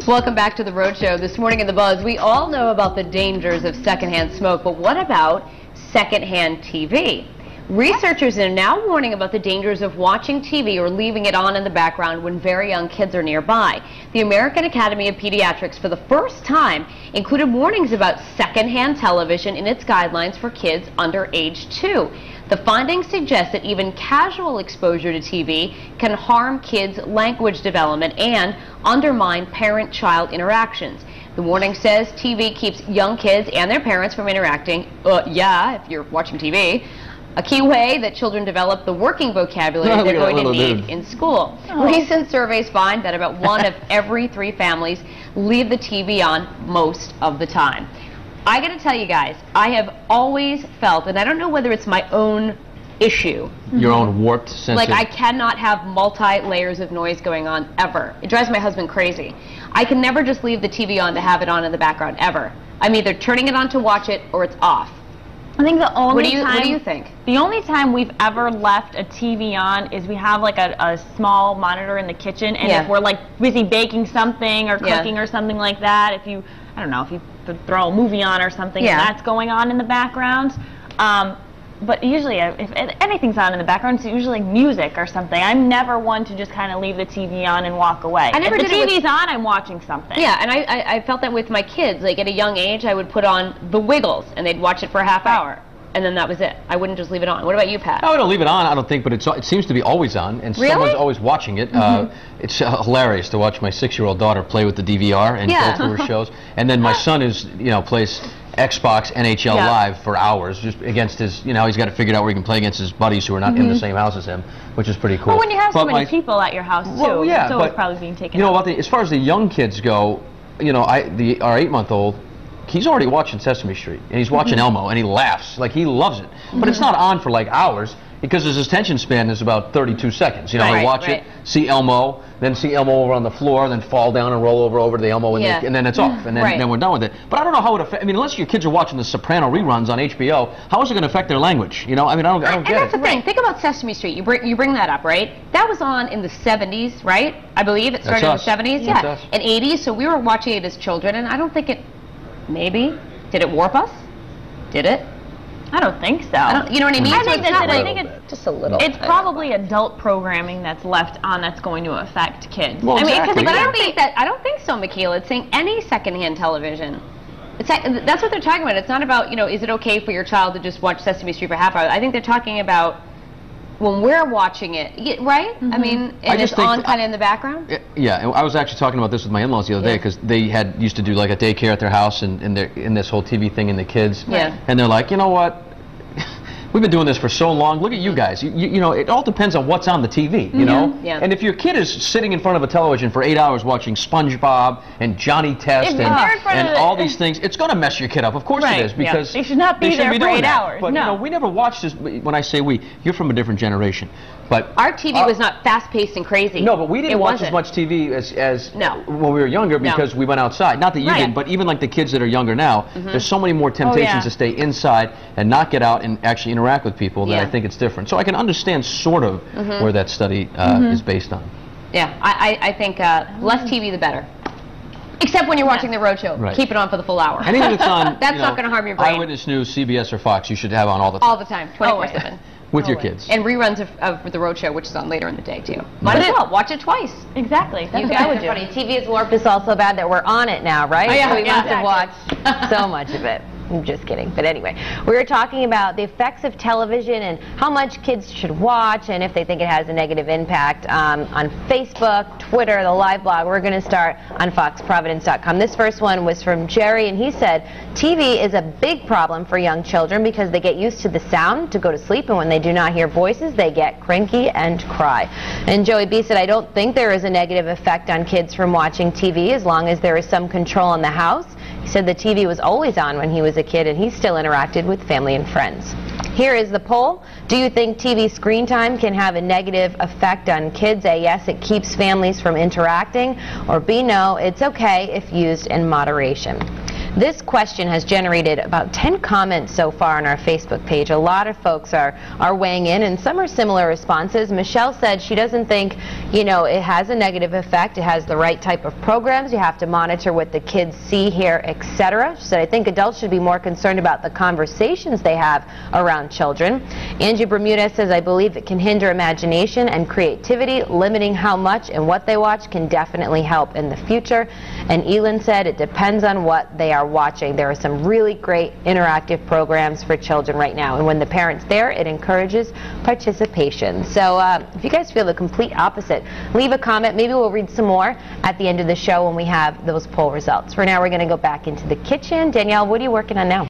Welcome back to the Road Show. This morning in The Buzz, we all know about the dangers of secondhand smoke, but what about secondhand TV? Researchers are now warning about the dangers of watching TV or leaving it on in the background when very young kids are nearby. The American Academy of Pediatrics, for the first time, included warnings about secondhand television in its guidelines for kids under age 2. The findings suggest that even casual exposure to TV can harm kids' language development and undermine parent-child interactions. The warning says TV keeps young kids and their parents from interacting, if you're watching TV, a key way that children develop the working vocabulary they're going to need in school. Recent surveys find that about 1 of every 3 families leave the TV on most of the time. I got to tell you guys, I have always felt, and I don't know whether it's my own issue. Your own warped sense. Like I cannot have multi-layers of noise going on ever. It drives my husband crazy. I can never just leave the TV on to have it on in the background ever. I'm either turning it on to watch it or it's off. I think the only time... What do you think? The only time we've ever left a TV on is we have like a small monitor in the kitchen, and if we're like busy baking something or cooking or something like that, if you, I don't know, if you throw a movie on or something, and that's going on in the background. But usually, if anything's on in the background, it's usually music or something. I'm never one to just kind of leave the TV on and walk away. If the TV's on, I'm watching something. Yeah, and I felt that with my kids. Like at a young age, I would put on The Wiggles, and they'd watch it for a half hour. And then that was it. I wouldn't just leave it on. What about you, Pat? I don't leave it on, I don't think, but it seems to be always on, and someone's always watching it. It's hilarious to watch my 6-year-old daughter play with the DVR and go through her shows. And then my son is, plays Xbox NHL Live for hours, just against his, he's got to figure out where he can play against his buddies who are not in the same house as him, which is pretty cool. Well, when you have so many people at your house, too, it's always probably being taken out. As far as the young kids go, our 8-month-old, he's already watching Sesame Street, and he's watching Elmo, and he laughs. Like, he loves it. But it's not on for, like, hours, because his attention span is about 32 seconds. He'll watch it, see Elmo, then see Elmo over on the floor, then fall down and roll over to the Elmo, and then it's off, and then we're done with it. But I don't know how it affects, unless your kids are watching the Soprano reruns on HBO, how is it going to affect their language? I don't get it. And that's the thing. Think about Sesame Street. You bring that up, right? That was on in the 70s, right? I believe it started in the 70s. Yeah, and 80s, so we were watching it as children, and I don't think it... Maybe. Did it warp us? Did it? I don't think so. You know what I mean? I think it's just a little. It's probably adult programming that's left on that's going to affect kids. Well, exactly. But I don't think so, Michaela. It's saying any secondhand television. That's what they're talking about. It's not about, is it okay for your child to just watch Sesame Street for half hour? I think they're talking about when we're watching it, right? And it's on kind of in the background? Yeah, I was actually talking about this with my in-laws the other day, because they used to do like a daycare at their house, and they're in this whole TV thing and the kids. And they're like, you know what? We've been doing this for so long. Look at you guys. It all depends on what's on the TV, And if your kid is sitting in front of a television for 8 hours watching SpongeBob and Johnny Test and all these things, it's going to mess your kid up. Of course it is, because they should not be there for 8 hours. But we never watched this. When I say we, you're from a different generation. But our TV was not fast-paced and crazy. No, but we didn't watch as much TV as when we were younger, because we went outside. Not that you didn't, but even like the kids that are younger now, there's so many more temptations to stay inside and not get out and actually interact with people that I think it's different. So I can understand sort of where that study is based on. Yeah, I think less TV the better. Except when you're watching the Road Show. Keep it on for the full hour. Anything that's on that's not going to harm your brain. Eyewitness News, CBS, or Fox, you should have on all the time. All the time, 24/7. With your kids. And reruns of the Road Show, which is on later in the day, too. Might as well. Watch it twice. Exactly. That's what I would do. Funny. TV is warped. It's also bad that we're on it now, right? Oh, yeah, so we must have watched so much of it. I'm just kidding. But anyway, we were talking about the effects of television and how much kids should watch and if they think it has a negative impact on Facebook, Twitter, the live blog. We're going to start on foxprovidence.com. This first one was from Jerry, and he said, TV is a big problem for young children because they get used to the sound to go to sleep, and when they do not hear voices, they get cranky and cry. And Joey B said, I don't think there is a negative effect on kids from watching TV as long as there is some control in the house. He said the TV was always on when he was a kid, and he still interacted with family and friends. Here is the poll. Do you think TV screen time can have a negative effect on kids? A, yes, it keeps families from interacting. Or B, no, it's okay if used in moderation. This question has generated about 10 comments so far on our Facebook page. A lot of folks are weighing in, and some are similar responses. Michelle said she doesn't think, you know, it has a negative effect. It has the right type of programs. You have to monitor what the kids see, hear, etc. She said, I think adults should be more concerned about the conversations they have around children. Angie Bermuda says, I believe it can hinder imagination and creativity. Limiting how much and what they watch can definitely help in the future. And Elin said, it depends on what they are watching. There are some really great interactive programs for children right now, and when the parent's there, it encourages participation. So if you guys feel the complete opposite, leave a comment. Maybe we'll read some more at the end of the show when we have those poll results. For now, we're going to go back into the kitchen. Danielle, what are you working on now?